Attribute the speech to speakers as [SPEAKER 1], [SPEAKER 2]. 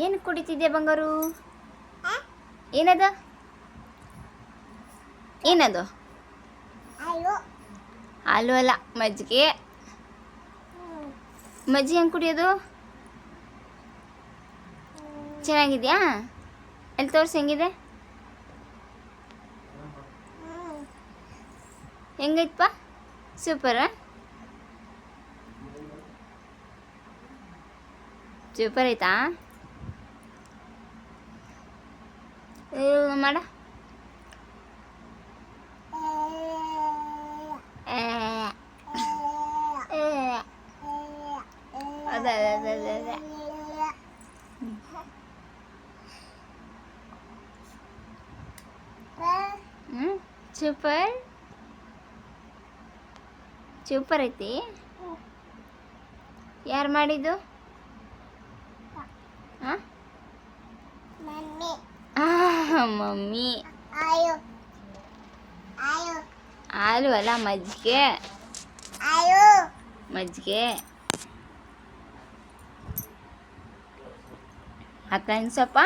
[SPEAKER 1] ಏನು ಕುಡಿತಿದ್ಯಾ ಬಂಗಾರು? ಏನದು ಏನದು? ಹಾಲು ಅಲ್ಲ, ಮಜ್ಜಿಗೆ. ಮಜ್ಜಿಗೆ ಹೆಂಗೆ ಕುಡಿಯೋದು? ಚೆನ್ನಾಗಿದೆಯಾ? ಎಲ್ಲಿ ತೋರಿಸಿ, ಹೆಂಗಿದೆ? ಹೆಂಗೈತಪ್ಪ? ಸೂಪರಾ? ಸೂಪರ್ ಐತಾ? ಮಾಡ ಅದೇ ಅದೇ ಅದೇ ಅದೇ ಅದೇ. ಸೂಪರ್ ಸೂಪರ್ ಐತಿ. ಯಾರು ಮಾಡಿದ್ದು? ಹಾಂ, ಮಮ್ಮಿ. ಹಾಲು ಅಲ್ಲ, ಮಜ್ಜಿಗೆ. ಮಜ್ಜಿಗೆ ಹಾಕ ಸ್ವಲ್ಪ.